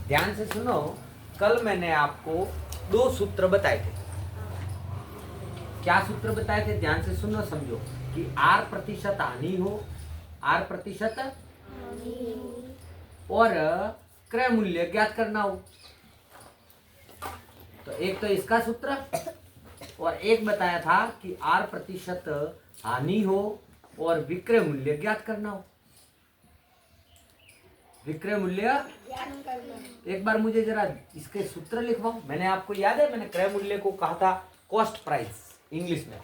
ध्यान से सुनो, कल मैंने आपको 2 सूत्र बताए थे। क्या सूत्र बताए थे? ध्यान से सुनो, समझो कि R% हानि हो, R% और क्रय मूल्य ज्ञात करना हो। तो एक तो इसका सूत्र और एक बताया था कि R% हानि हो और विक्रय मूल्य ज्ञात करना हो। विक्रय मूल्य एक बार मुझे जरा इसके सूत्र लिखवाओ। मैंने आपको याद है, मैंने क्रय मूल्य को कहा था कॉस्ट प्राइस इंग्लिश में,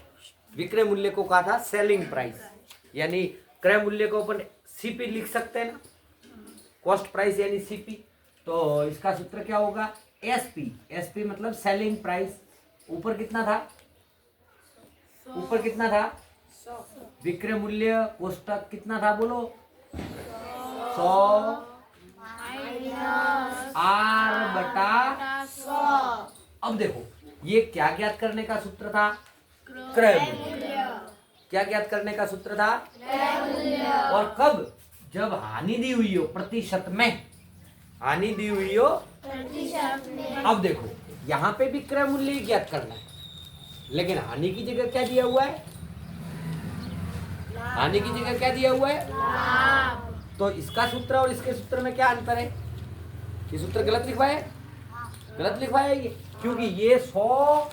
विक्रय मूल्य को कहा था सेलिंग प्राइस। यानी क्रय मूल्य को अपन सीपी लिख सकते हैं ना, कॉस्ट प्राइस यानी सीपी। तो इसका सूत्र क्या होगा? एसपी। एसपी मतलब सेलिंग प्राइस। ऊपर कितना था? ऊपर कितना था? विक्रय मूल्य कोष्टक कितना था? बोलो। 100 R/100। अब देखो, ये क्या ज्ञात करने का सूत्र था? क्रय मूल्य। क्या ज्ञात करने का सूत्र था? क्रय मूल्य। और कब? जब हानि दी हुई हो प्रतिशत में, हानि दी हुई हो प्रतिशत में। अब देखो, यहाँ पे भी क्रय मूल्य ज्ञात करना है, लेकिन हानि की जगह क्या दिया हुआ है? हानि की जगह क्या दिया हुआ है? लाभ। तो इसका सूत्र और इसके सूत्र में क्या अंतर है? ये सूत्र गलत लिखवाया है? गलत लिखवाया है ये, क्योंकि ये 100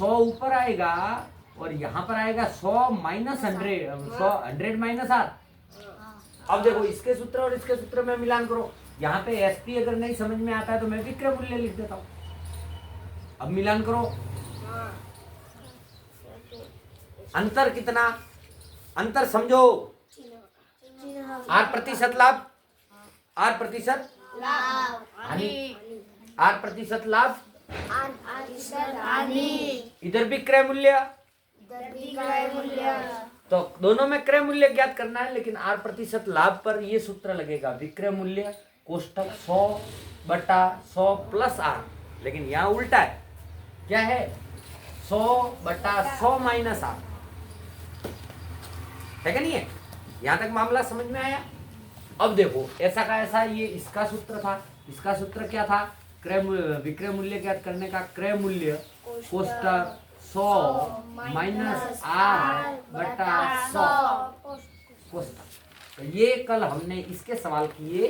ऊपर आएगा और यहाँ पर आएगा 100 माइनस 100 माइनस R। अब देखो, इसके सूत्र और इसके सूत्र में मिलान करो। यहाँ पे एसपी अगर नहीं समझ में आता है तो मैं विक्रय मूल्य लिख देता हूँ। अब मिलान करो। अंतर कितना? अंतर समझो। R% लाभ, R% हानि, R% लाभ, इधर भी क्रय मूल्य, तो दोनों में क्रय मूल्य ज्ञात करना है, लेकिन R% लाभ पर ये सूत्र लगेगा, विक्रय मूल्य कोष्टक 100/100 प्लस R। लेकिन यहाँ उल्टा है, क्या है? 100/100 माइनस R है क्या? नहीं है? यहाँ तक मामला समझ में आया? अब देखो, ऐसा का ऐसा ये इसका सूत्र था। इसका सूत्र क्या था? विक्रय मूल्य ज्ञात करने का क्रय मूल्य कोष्टक 100 माइनस R/100 कोष्टक। तो ये कल हमने इसके सवाल किए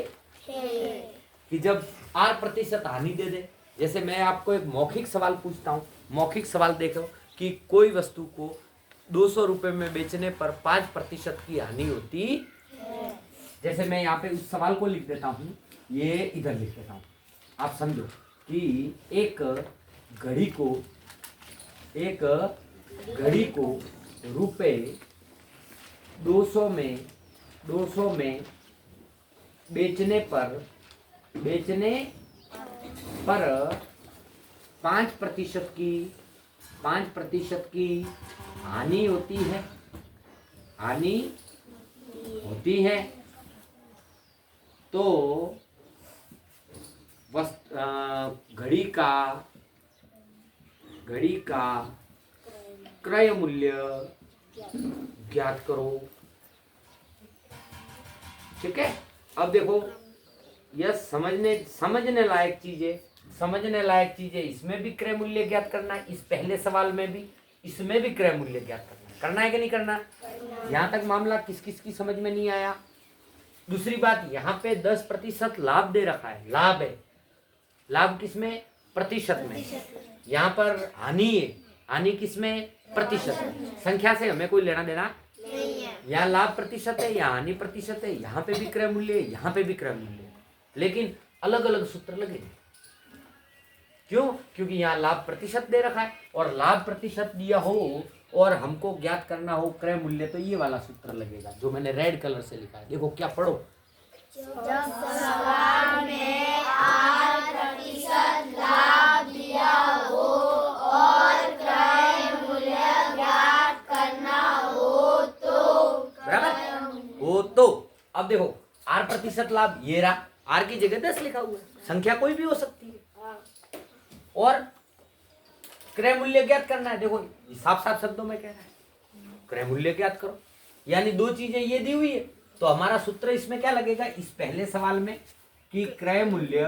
कि जब R% हानि दे दे। जैसे मैं आपको एक मौखिक सवाल पूछता हूँ, मौखिक सवाल देखो कि कोई वस्तु को 200 रुपए में बेचने पर 5% की हानि होती है। जैसे मैं यहाँ पे उस सवाल को लिख देता हूँ, ये इधर लिख देता हूँ, आप समझो कि एक घड़ी को रुपए 200 में बेचने पर 5% की हानि होती है, तो घड़ी का क्रय मूल्य ज्ञात करो। ठीक है? अब देखो, यह समझने लायक चीज है। इसमें भी क्रय मूल्य ज्ञात करना है, इस पहले सवाल में भी, इसमें भी क्रय मूल्य ज्ञात करना है कि नहीं करना? यहाँ तक मामला किस किस की समझ में नहीं आया? दूसरी बात, यहाँ पे 10% लाभ दे रखा है, लाभ है। लाभ किसमें? प्रतिशत में। यहाँ पर हानि है, हानि किसमें? प्रतिशत में। संख्या से हमें कोई लेना देना नहीं है। यहाँ लाभ प्रतिशत है, यहाँ हानि प्रतिशत है, यहाँ पे भी क्रय मूल्य है, यहाँ पे भी क्रय मूल्य है, लेकिन अलग अलग सूत्र लगे। क्यों? क्योंकि यहाँ लाभ प्रतिशत दे रखा है, और लाभ प्रतिशत दिया हो और हमको ज्ञात करना हो क्रय मूल्य, तो ये वाला सूत्र लगेगा जो मैंने रेड कलर से लिखा है। देखो, क्या पढ़ो? जब सवाल में R% लाभ दिया हो और क्रय मूल्य ज्ञात करना हो तो, बराबर हो तो। अब देखो, R% लाभ ये रहा, R की जगह 10 लिखा हुआ है, संख्या कोई भी हो सकती है, और क्रय मूल्य ज्ञात करना है। देखो, साफ साफ शब्दों में कह रहा है, क्रय मूल्य ज्ञात करो। यानी 2 चीजें ये दी हुई है, तो हमारा सूत्र इसमें क्या लगेगा? इस पहले सवाल में कि क्रय मूल्य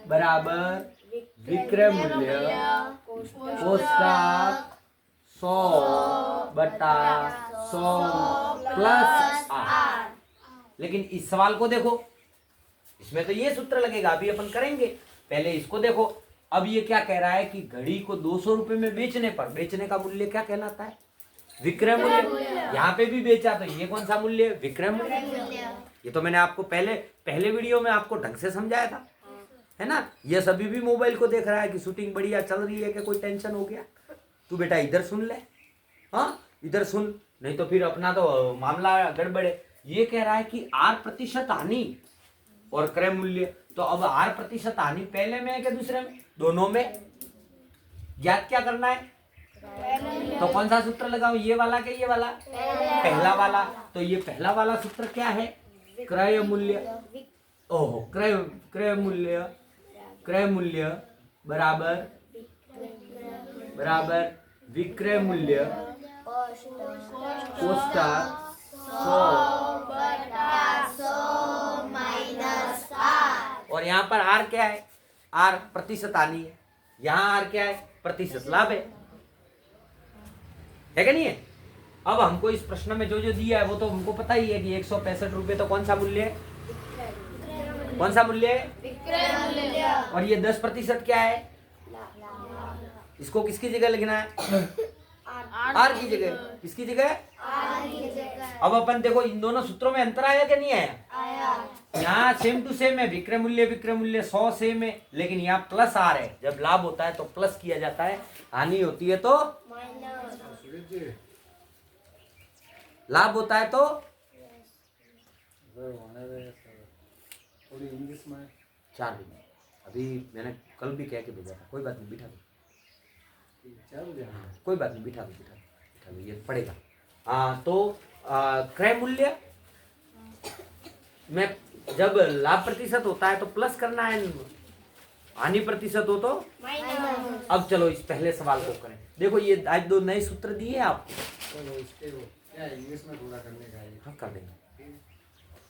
बराबर विक्रय मूल्य कोष्टक 100/100 प्लस आर। लेकिन इस सवाल को देखो, इसमें तो ये सूत्र लगेगा, अभी अपन करेंगे। पहले इसको देखो। अब ये क्या कह रहा है कि घड़ी को 200 रुपए में बेचने पर बेचने का मूल्य क्या कहलाता है? विक्रय मूल्य। यहाँ पे भी बेचा तो ये कौन सा मूल्य? विक्रय मूल्य। ये तो मैंने आपको पहले वीडियो में आपको ढंग से समझाया था, है ना। ये सभी भी मोबाइल को देख रहा है कि शूटिंग बढ़िया चल रही है, कि कोई टेंशन हो गया। तू बेटा इधर सुन ले, हाँ इधर सुन, नहीं तो फिर अपना तो मामला गड़बड़ है। ये कह रहा है कि R% हानि और क्रय मूल्य। तो अब R% हानि पहले में है कि दूसरे में? दोनों में। ज्ञात क्या करना है? तो कौन सा सूत्र लगाओ, ये वाला के ये वाला? पहला वाला। तो ये पहला वाला सूत्र क्या है? क्रय मूल्य। ओहो, क्रय मूल्य बराबर विक्रय मूल्य कोष्टक 100/100 माइनस आर। और यहाँ पर R क्या है? R प्रतिशत हानि है। यहाँ R क्या है? प्रतिशत लाभ है क्या नहीं है? अब हमको इस प्रश्न में जो जो दिया है वो तो हमको पता ही है कि 165 रुपये तो कौन सा मूल्य है? कौन सा मूल्य है? विक्रय मूल्य। और ये 10% क्या है? इसको किसकी जगह लिखना है? R की जगह। किसकी जगह? आर की जगह। अब अपन देखो इन दोनों सूत्रों में अंतर आया कि नहीं आया? आया। यहाँ सेम टू सेम है, विक्रय मूल्य 100 सेम है, लेकिन यहाँ प्लस R है। जब लाभ होता है तो प्लस किया जाता है, हानि होती है तो माइनस। लाभ होता है तो थोड़ी इंग्लिश में 4 दिन। अभी मैंने कल भी कह के भेजा था, कोई बात नहीं, बिठा दो। 4 बजे। हाँ, कोई बात नहीं, बिठा दो, ये पड़ेगा। तो क्रय मूल्य में जब लाभ प्रतिशत होता है तो प्लस करना है, हानि प्रतिशत हो तो माइनस। अब चलो इस पहले सवाल को करें। देखो ये आज 2 नए सूत्र दिए आपको। चलो इसके क्या इंग्लिश में थोड़ा करने का है। हाँ कर देंगे,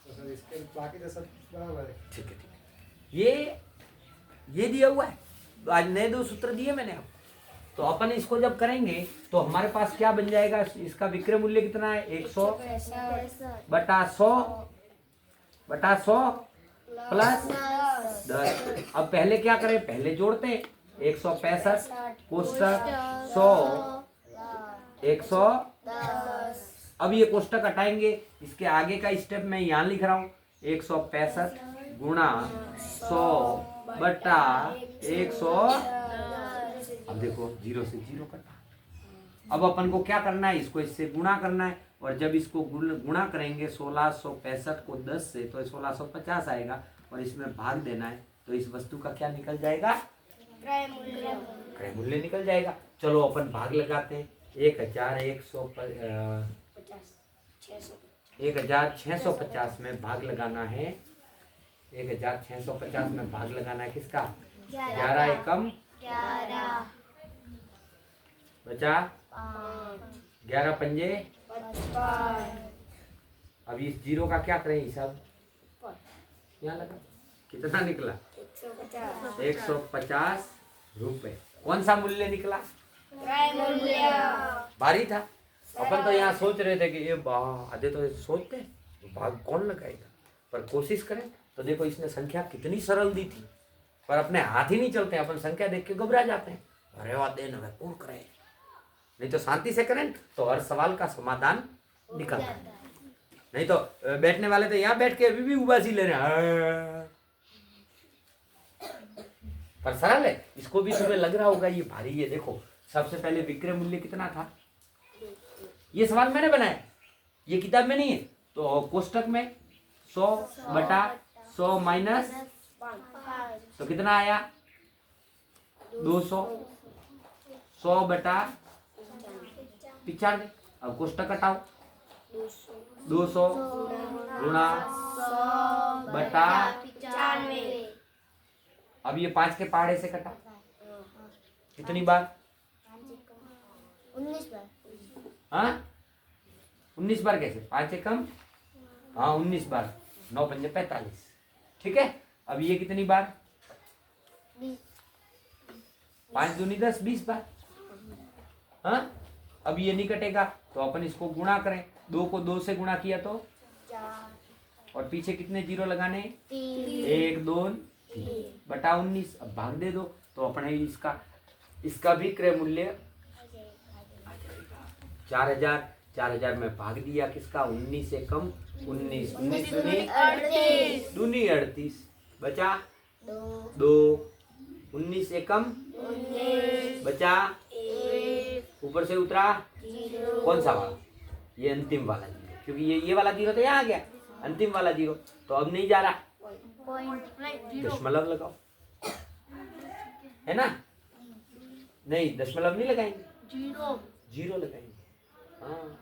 तो सर इसके बाकी तो सब बराबर है। ठीक है। ये दिया हुआ है, तो आज नए 2 सूत्र दिए मैंने आपको। तो अपन इसको जब करेंगे तो हमारे पास क्या बन जाएगा? इसका विक्रय मूल्य कितना है? 100/100 प्लस 10। अब पहले क्या करें? पहले जोड़ते हैं। 165 कोष्टक 100 110। अब ये कोष्टक हटाएंगे, इसके आगे का स्टेप मैं यहाँ लिख रहा हूँ। 165 गुणा 100/100। अब देखो 0 से 0 कटा। अब अपन को क्या करना है? इसको इससे गुणा करना है, और जब इसको गुणा करेंगे 1665 को 10 से तो 1650 आएगा, और इसमें भाग देना है तो इस वस्तु का क्या निकल जाएगा? क्रय मूल्य। क्रय मूल्य निकल जाएगा। चलो अपन भाग लगाते हैं। 1650 में भाग लगाना है। 1650 में भाग लगाना है किसका? 11 एकम 11 बचा 11 पंजे 55। अब इस 0 का क्या करें हिसाब? यहाँ लगा, कितना निकला? 150 रुपए। कौन सा मूल्य निकला? क्रय मूल्य। भारी था। अपन तो यहाँ सोच रहे थे कि ये आधे तो सोचते तो भाग कौन लगाएगा, पर कोशिश करें तो देखो इसने संख्या कितनी सरल दी थी, पर अपने हाथ ही नहीं चलते। अपन संख्या देख के घबरा जाते हैं। अरे वाह देन हमें पूर्ण करें, नहीं तो शांति से करें तो हर सवाल का समाधान निकलता है। नहीं तो बैठने वाले तो यहाँ बैठ के अभी भी उबासी ले रहे हैं, पर सरल है। इसको भी तुम्हें लग रहा होगा ये भारी है। देखो सबसे पहले विक्रय मूल्य कितना था? ये सवाल मैंने बनाया, ये किताब में नहीं है। तो कोष्टक में 100/100 माइनस तो कितना आया? 200। 100/95। अब कोष्टक हटाओ। 200 गुणा 95। अब ये 5 के पहाड़े से कटा कितनी बार? 19 बार। हाँ 19 बार कैसे? 5 एकम हाँ 19 बार, 9 पंजे 45। ठीक है, अब ये कितनी बार, 5 दूनी 10, 20 बार। हाँ, अब ये नहीं कटेगा तो अपन इसको गुणा करें, 2 को 2 से गुणा किया तो 4 और पीछे कितने जीरो लगाने, 3 1 2 3 बटा 19। अब भाग दे दो तो अपने इसका भी क्रय मूल्य 4000। 4000 में भाग दिया किसका, 19 से कम 19, 19 दूनी 38 बचा 2, 19 से कम 19 बचा, 1 ऊपर से उतरा 0 कौन सा वाला, ये अंतिम वाला जीरो, क्योंकि ये वाला जीरो तो यहाँ आ गया, अंतिम वाला जीरो तो अब नहीं जा रहा, दशमलव लगाओ, है ना, नहीं दशमलव नहीं लगाएंगे, जीरो लगाएंगे। हाँ,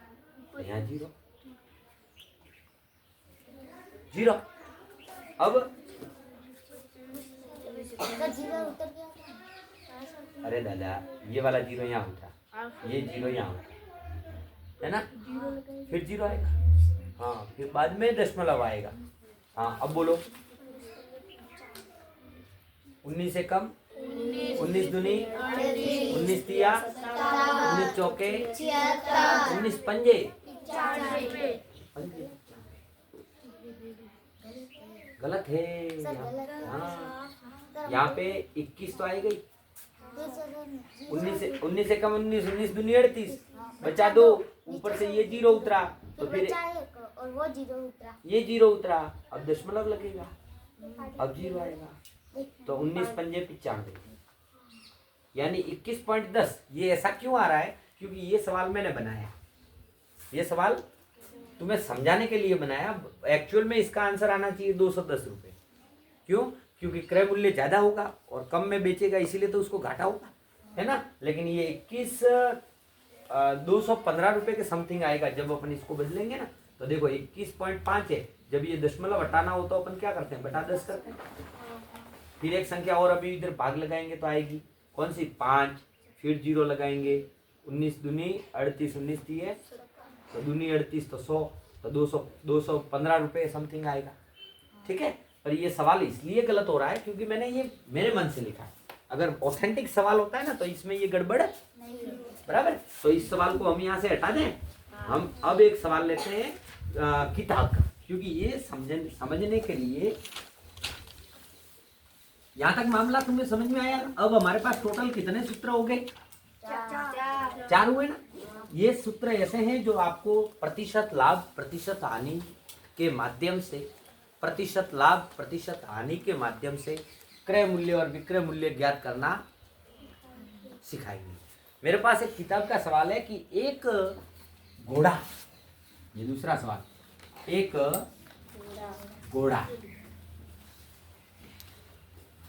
यहाँ जीरो जीरो। अब अरे दादा, ये वाला जीरो यहाँ उठा, ये जीरो यहाँ उठा, है ना, फिर जीरो आएगा। हाँ, फिर बाद में दशमलव आएगा। हाँ, अब बोलो, 19 से कम 19 दूनी 19 तिया 19 चौके 19 पंजे पंजे। गलत है हाँ, यहाँ पे 21 तो आएगा ही, 19 से कम 19, 19 दूनी 38 बचा 2, ऊपर से ये जीरो उतरा तो फिर और वो जीरो उतरा, ये जीरो उतरा, अब दशमलव लगेगा, अब जीरो आएगा तो 19 पंजे 95, यानी 21.10। ये ऐसा क्यों आ रहा है, क्योंकि ये सवाल मैंने बनाया, ये सवाल तुम्हें समझाने के लिए बनाया। एक्चुअल में इसका आंसर आना चाहिए 210 रुपये। क्यों, क्योंकि क्रय मूल्य ज्यादा होगा और कम में बेचेगा, इसीलिए तो उसको घाटा होगा, है ना। लेकिन ये 215 रुपये के समथिंग आएगा जब अपन इसको बदलेंगे ना। तो देखो 21.5 है, जब ये दशमलव हटाना हो तो अपन क्या करते हैं, बटा 10 करते हैं। फिर एक संख्या और अभी इधर भाग लगाएंगे तो आएगी कौन सी, 5, फिर जीरो लगाएंगे, 19 दूनी 38, 19 दिए तो दूनी 38 तो 100, तो 215 रुपये समथिंग आएगा। ठीक है, पर ये सवाल इसलिए गलत हो रहा है क्योंकि मैंने ये मेरे मन से लिखा है। अगर ऑथेंटिक सवाल होता है ना तो इसमें ये गड़बड़ है, बराबर। तो इस सवाल को हम यहाँ से हटा दें। हम अब एक सवाल लेते हैं किताब का, क्योंकि ये समझने के लिए, यहाँ तक मामला तुम्हें समझ में आया। अब हमारे पास टोटल कितने सूत्र हो गए, 4 हुए ना। ये सूत्र ऐसे हैं जो आपको प्रतिशत लाभ प्रतिशत हानि के माध्यम से, प्रतिशत लाभ प्रतिशत हानि के माध्यम से क्रय मूल्य और विक्रय मूल्य ज्ञात करना सिखाएंगे। मेरे पास एक किताब का सवाल है कि एक घोड़ा, ये दूसरा सवाल, एक घोड़ा,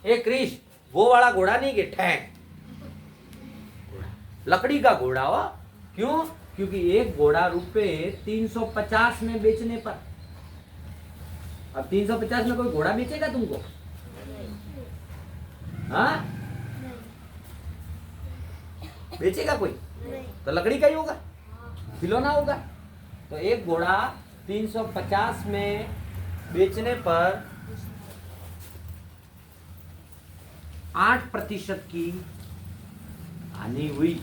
एक क्रिश, वो वाला घोड़ा नहीं कि ठैंग, लकड़ी का घोड़ा हो। क्यों, क्योंकि एक घोड़ा रुपए 350 में बेचने पर, अब 350 में कोई घोड़ा बेचेगा तुमको, हाँ बेचेगा कोई, तो लकड़ी का ही होगा, खिलौना होगा। तो एक घोड़ा 350 में बेचने पर 8% की हानि हुई,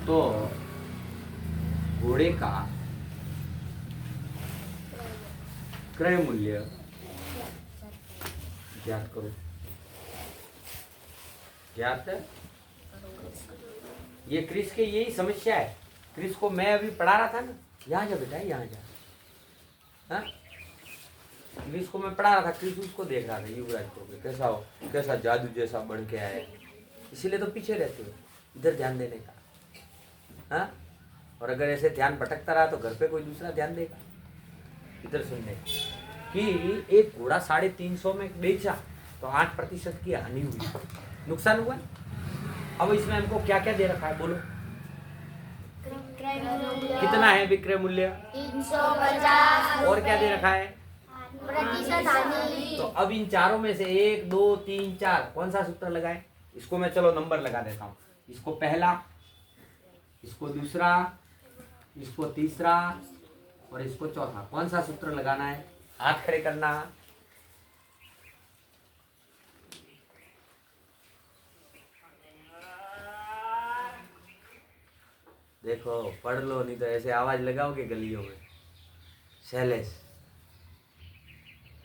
तो घोड़े का क्रय मूल्य ज्ञात करो। ज्ञात है, ये क्रिस के यही समस्या है। क्रिस को मैं अभी पढ़ा रहा था ना, यहाँ जा बेटा, यहाँ जा, हाँ क्रिस को मैं पढ़ा रहा था, क्रिस उसको देख रहा था, युवराज को कैसा जादू जैसा बन के आया, इसीलिए तो पीछे रहते हो, इधर ध्यान देने का, हाँ। और अगर ऐसे ध्यान भटकता रहा तो घर पे कोई दूसरा ध्यान देगा, इधर सुनने कि एक घोड़ा 350 में बेचा तो 8% की हानि हुई, नुकसान हुआ। अब इसमें हमको क्या क्या दे रखा है, बोलो कितना है विक्रय मूल्य, 350, और क्या दे रखा है, प्रतिशत हानि। तो अब इन चारों में से 1 2 3 4 कौन सा सूत्र लगाए, इसको मैं चलो नंबर लगा देता हूँ। इसको पहला, इसको दूसरा, इसको तीसरा और इसको चौथा। कौन सा सूत्र लगाना है? हाथ खड़े करना। देखो पढ़ लो, नहीं तो ऐसे आवाज लगाओगे गलियों में। शैलेश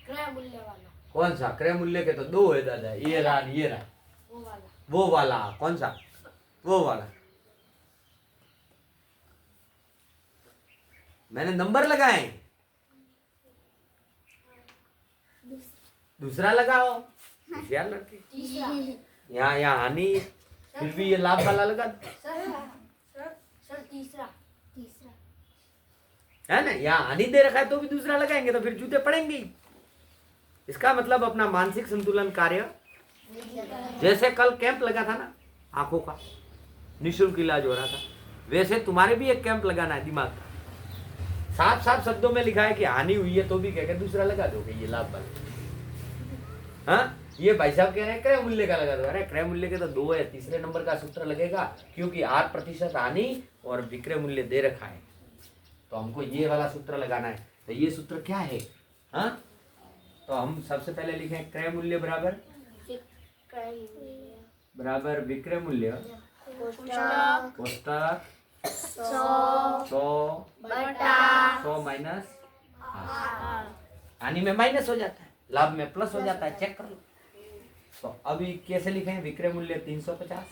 क्रय मूल्य वाला। कौन सा? क्रय मूल्य के तो दो है दादा, ये रहा ये रहा। वो वाला। वो वाला कौन सा? वो वाला। मैंने नंबर लगाए, दूसरा लगाओ। होशियार लड़के। तीसरा। यहाँ हानि, फिर भी ये लाभ वाला लगा दो। सर तीसरा। तीसरा। है ना? यहाँ हानि दे रखा है तो भी दूसरा लगाएंगे तो फिर जूते पड़ेंगे ही। इसका मतलब अपना मानसिक संतुलन कार्य, जैसे कल कैंप लगा था ना आंखों का, निःशुल्क इलाज हो रहा था, वैसे तुम्हारे भी एक कैंप लगाना है दिमाग का। साफ साफ शब्दों में लिखा है कि हानि हुई है तो भी कह के दूसरा लगा दोगे, ये लाभ वाला। हाँ, ये भाई साहब कह रहे हैं क्रय मूल्य का लगा दो। अरे क्रय मूल्य के तो दो है, तीसरे नंबर का सूत्र लगेगा, क्योंकि 8% हानि और विक्रय मूल्य दे रखा है, तो हमको ये वाला सूत्र लगाना है। तो ये सूत्र क्या है? हाँ, तो हम सबसे पहले लिखें क्रय मूल्य बराबर विक्रय मूल्य कोष्टक 100 माइनस हानि में माइनस हो जाता है, लाभ में प्लस हो जाता है, चेक कर लो। तो अभी कैसे लिखें? विक्रय मूल्य 350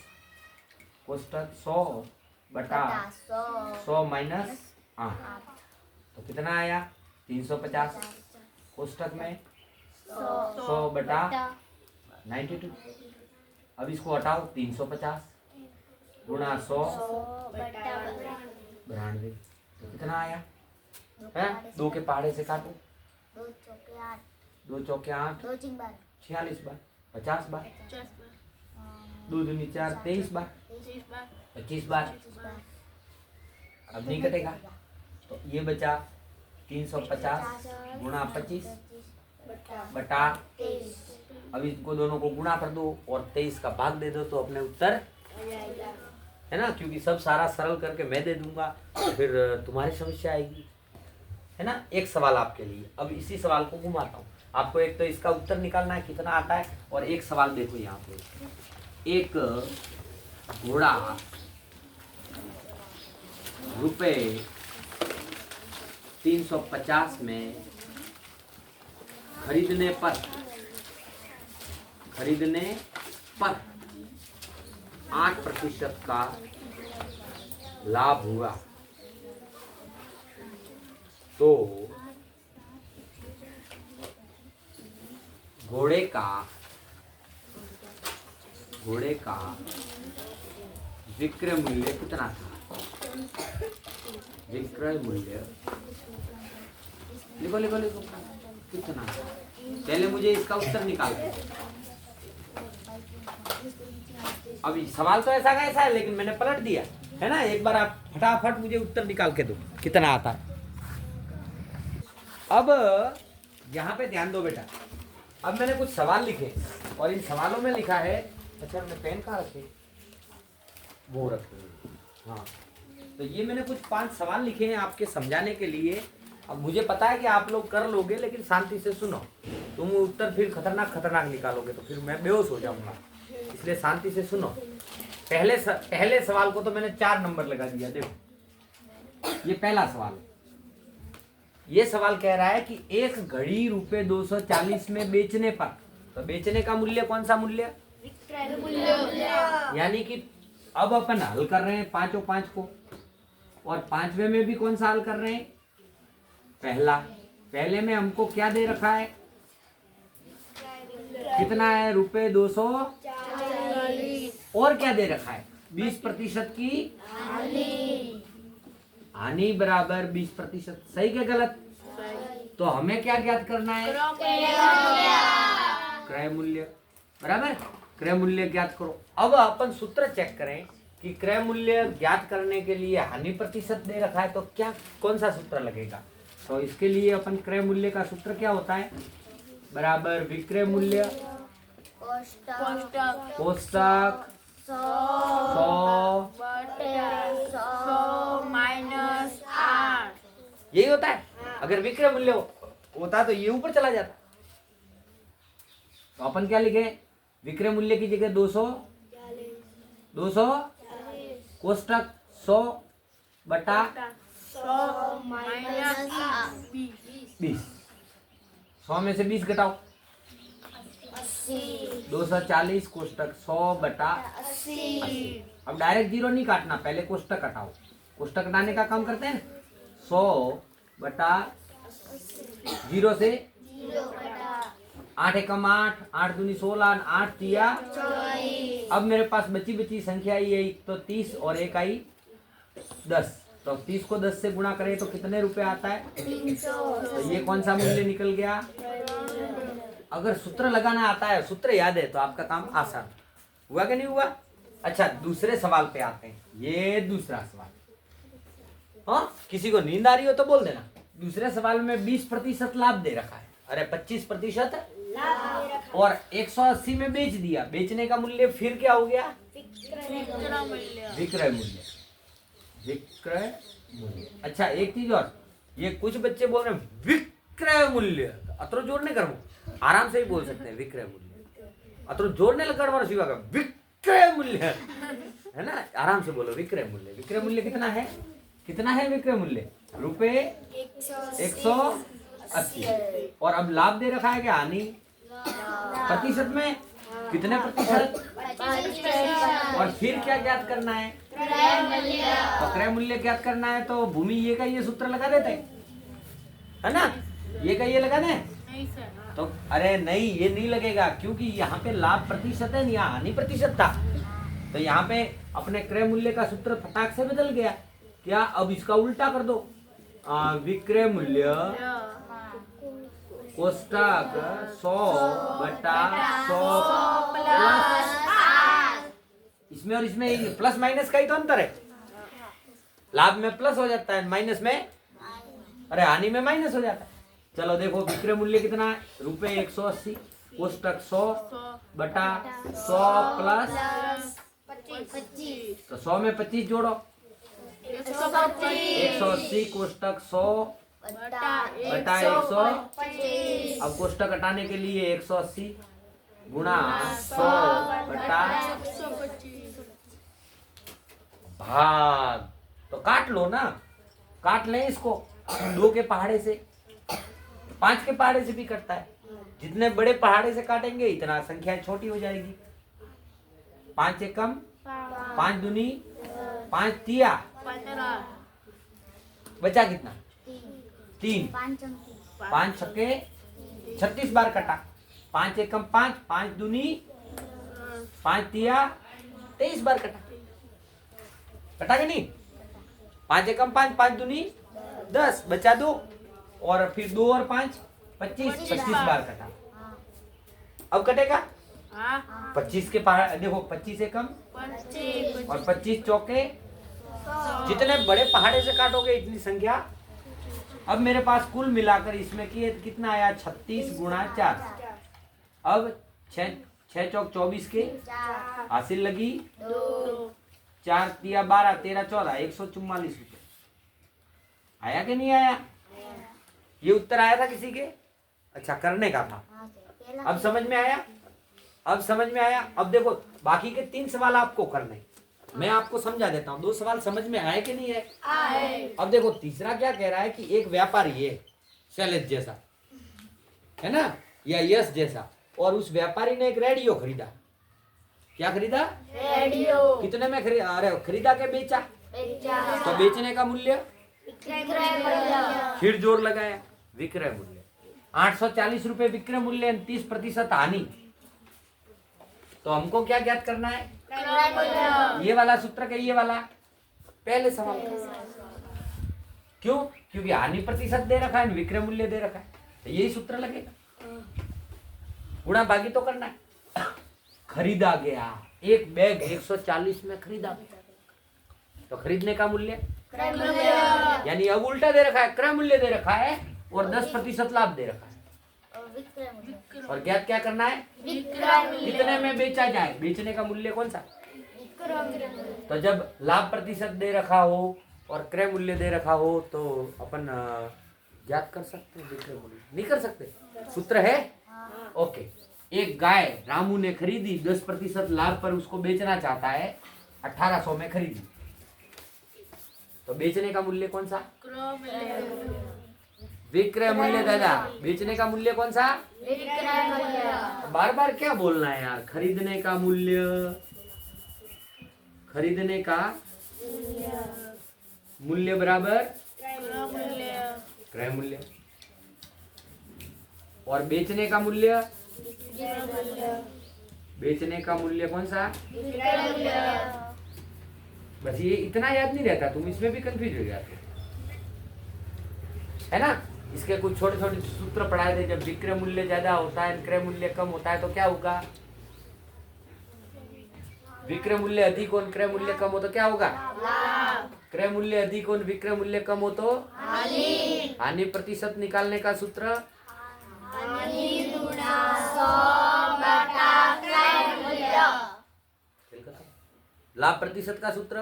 कोष्टक 100 माइनस 8, तो कितना आया? 350 कोष्टक में 100/92। अब इसको हटाओ, 350 गुणा 100 92, तो कितना आया? है 2 के पहाड़े से काटो, 2 चौके 8, 2 चौके 8, 2 3 बार 46 बार, 50 बार, 2 दूनी 4, 23 बार, 25 बार। अब नहीं कटेगा, तो ये बचा 350 गुणा 25 बटा। अब इसको दोनों को गुणा कर दो और 23 का भाग दे दो, तो अपने उत्तर है ना, क्योंकि सब सारा सरल करके मैं दे दूंगा तो फिर तुम्हारी समस्या आएगी, है ना। एक सवाल आपके लिए, अब इसी सवाल को घुमाता हूँ आपको। एक तो इसका उत्तर निकालना है कितना आता है, और एक सवाल देखो यहाँ पे, एक घोड़ा रुपए 350 में खरीदने पर 8% का लाभ हुआ, तो घोड़े का विक्रय मूल्य कितना था? विक्रय मूल्य लिखो कितना? पहले मुझे इसका उत्तर निकाल दो। अभी सवाल तो ऐसा का ऐसा है, लेकिन मैंने पलट दिया है ना। एक बार आप फटाफट मुझे उत्तर निकाल के दो कितना आता है। अब यहाँ पे ध्यान दो बेटा, अब मैंने कुछ सवाल लिखे और इन सवालों में लिखा है, अच्छा मैंने पेन कहाँ रखे? वो रखे, हाँ। तो ये मैंने कुछ 5 सवाल लिखे हैं आपके समझाने के लिए। अब मुझे पता है कि आप लोग कर लोगे, लेकिन शांति से सुनो। तुम उत्तर फिर खतरनाक निकालोगे तो फिर मैं बेहोश हो जाऊंगा, इसलिए शांति से सुनो। पहले सवाल को तो मैंने 4 नंबर लगा दिया। देखो ये पहला सवाल, ये सवाल कह रहा है कि एक घड़ी रुपए 240 में बेचने पर, तो बेचने का मूल्य कौन सा मूल्य? विक्रय मूल्य। यानी कि अब अपन हल कर रहे हैं 5 को, और 5वें में भी कौन सा हल कर रहे हैं? पहले में हमको क्या दे रखा है? कितना है? रुपए 240। और क्या दे रखा है? 20% की हानि बराबर 20%। सही क्या गलत? तो हमें क्या ज्ञात करना है? क्रय मूल्य बराबर। क्रय मूल्य ज्ञात करो। अब अपन सूत्र चेक करें कि क्रय मूल्य ज्ञात करने के लिए हानि प्रतिशत दे रखा है, तो क्या कौन सा सूत्र लगेगा? तो इसके लिए अपन क्रय मूल्य का सूत्र क्या होता है? बराबर विक्रय मूल्य कोष्टक 100 यही होता है। अगर विक्रय मूल्य होता तो ये ऊपर चला जाता। तो अपन क्या लिखे, विक्रय मूल्य की जगह 200 कोष्टक 100 बटा 20। 100 में से 20 घटाओ, 240 कोष्टक 100 बटा 80। अब डायरेक्ट जीरो नहीं काटना, पहले कोष्टक कटाओ। कोष्टक कटाने का काम करते हैं 100 बटा 0 से 8 एकम 8, 8 दूनी 16, 8 तिया। अब मेरे पास बची संख्या ये एक तो 30 और एक आई 10। तो 30 को 10 से गुणा करें तो कितने रुपए आता है? तो ये कौन सा मूल्य निकल गया? अगर सूत्र लगाना आता है, सूत्र याद है तो आपका काम आसान हुआ कि नहीं हुआ? अच्छा, दूसरे सवाल पे आते हैं। ये दूसरा सवाल, हाँ, किसी को नींद आ रही हो तो बोल देना। दूसरे सवाल में 20% लाभ दे रखा है, अरे 25% और 180 में बेच दिया। बेचने का मूल्य फिर क्या हो गया? विक्रय मूल्य। विक्रय मूल्य। अच्छा, एक चीज और, ये कुछ बच्चे बोल रहे हैं विक्रय मूल्य, अतरो जोड़ने कर, आराम से ही बोल सकते हैं विक्रय मूल्य। अतरो जोड़ने लगा शिवा का विक्रय मूल्य है ना, आराम से बोलो विक्रय मूल्य। विक्रय मूल्य कितना है? कितना है विक्रय मूल्य? रुपए 180। और अब लाभ दे रखा है क्या? हानि प्रतिशत में कितने प्रतिशत? और फिर क्या ज्ञात करना है? तो क्रय मूल्य ज्ञात करना है तो भूमि ये का ये सूत्र लगा देते है ना, ये का ये लगा दे। तो अरे नहीं, ये नहीं लगेगा क्योंकि यहाँ पे लाभ प्रतिशत है, यहाँ हानि प्रतिशत था। तो यहाँ पे अपने क्रय मूल्य का सूत्र फटाक से बदल गया। क्या? अब इसका उल्टा कर दो, विक्रय मूल्य कोष्टक 100 बटा 100 प्लस, इसमें और इसमें प्लस माइनस का ही तो अंतर है। लाभ में प्लस हो जाता है, माइनस में, अरे हानि में माइनस हो जाता है। चलो देखो, विक्रय मूल्य कितना है? रुपए 180 कोष्टक 100 बटा 100 प्लस 25। तो 100 में 25 जोड़ो, 180 कोष्टक 100 बटा 100। अब कोष्टक हटाने के लिए 180 गुणा 100 बटा भाग। तो काट लो ना, काट लें इसको 2 के पहाड़े से, 5 के पहाड़े से भी कटता है। जितने बड़े पहाड़े से काटेंगे इतना संख्या छोटी हो जाएगी। 5 एकम 5 दूनी 5 तिया, बचा कितना? 3। 5 छक्के 36 बार कटा। 5 एकम 5, 5 दूनी 5 तिया 23 बार कटा। कटा कि नहीं? 5 एकम 5, 5 दूनी 10, बचा 2 और फिर 2 और 5 25 बार कटा। अब कटेगा 25 के पहाड़, देखो 25 एकम और 25 चौके, जितने बड़े पहाड़े से काटोगे इतनी संख्या। अब मेरे पास कुल मिलाकर इसमें कितना आया? 36 गुणा 4। अब 6 चौक 24 के हासिल लगी 4 तिया 12, 13 14, 144 रुपये। आया कि नहीं आया? ये उत्तर आया था किसी के? अच्छा, करने का था। अब समझ में आया? अब समझ में आया? अब देखो बाकी के 3 सवाल आपको करने, मैं आपको समझा देता हूँ। 2 सवाल समझ में आए कि नहीं है? आए। अब देखो तीसरा क्या कह रहा है कि एक व्यापारी है, शैलेश जैसा है ना, या यश जैसा, और उस व्यापारी ने एक रेडियो खरीदा। क्या खरीदा? रेडियो। कितने में खरीदा? अरे खरीदा के बेचा? तो बेचने का मूल्य फिर जोर लगाया, विक्रय मूल्य 840 रुपए विक्रय मूल्य, 30% हानि। तो हमको क्या ज्ञात करना है? ये वाला सूत्र का, ये वाला पहले सवाल। क्यों? क्योंकि हानि प्रतिशत दे रखा है, विक्रय मूल्य दे रखा है, तो यही सूत्र लगेगा। गुणा भागी तो करना है। खरीदा गया एक बैग 140 में खरीदा गया, तो खरीदने का मूल्य यानी अब उल्टा दे रखा है, क्रय मूल्य दे रखा है और 10% लाभ दे रखा है। और ज्ञात क्या करना है? कितने में बेचा जाए? बेचने का मूल्य कौन सा? तो जब लाभ प्रतिशत दे रखा हो और क्रय मूल्य दे रखा हो तो अपन ज्ञात कर सकते हैं विक्रय मूल्य? नहीं कर सकते? सूत्र है? ओके। एक गाय रामू ने खरीदी, 10% लाभ पर उसको बेचना चाहता है, 1800 में खरीदी, तो बेचने का मूल्य कौन सा? विक्रय मूल्य दादा। बेचने का मूल्य कौन सा? बार बार क्या बोलना है यार? खरीदने का मूल्य, खरीदने का मूल्य बराबर क्रय मूल्य, और बेचने का मूल्य, बेचने का मूल्य कौन सा? बस ये इतना याद नहीं रहता, तुम इसमें भी कंफ्यूज हो जाते है ना। इसके कुछ छोटे छोटे सूत्र पढ़ाए थे। जब विक्रय मूल्य ज्यादा होता है, क्रय मूल्य कम होता है, तो क्या होगा? विक्रय मूल्य अधिक और क्रय मूल्य कम हो तो क्या होगा? क्रय मूल्य अधिक और विक्रय मूल्य कम हो तो हानि प्रतिशत निकालने का सूत्र लाभ प्रतिशत का सूत्र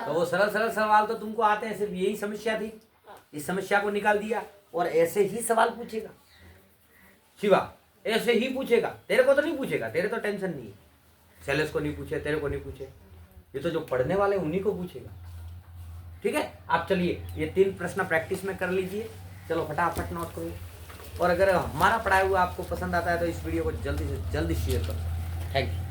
तो वो सरल सरल सवाल तो तुमको आते हैं, सिर्फ यही समस्या थी, इस समस्या को निकाल दिया। और ऐसे ही सवाल पूछेगा शिवा, ऐसे ही पूछेगा, तेरे को तो नहीं पूछेगा, तेरे तो टेंशन नहीं है, शैलेश को नहीं पूछे, तेरे को नहीं पूछे, ये तो जो पढ़ने वाले उन्हीं को पूछेगा। ठीक है, आप चलिए ये 3 प्रश्न प्रैक्टिस में कर लीजिए। चलो फटाफट नोट करो, और अगर हमारा पढ़ाया हुआ आपको पसंद आता है तो इस वीडियो को जल्दी से जल्दी शेयर करो। Thank you.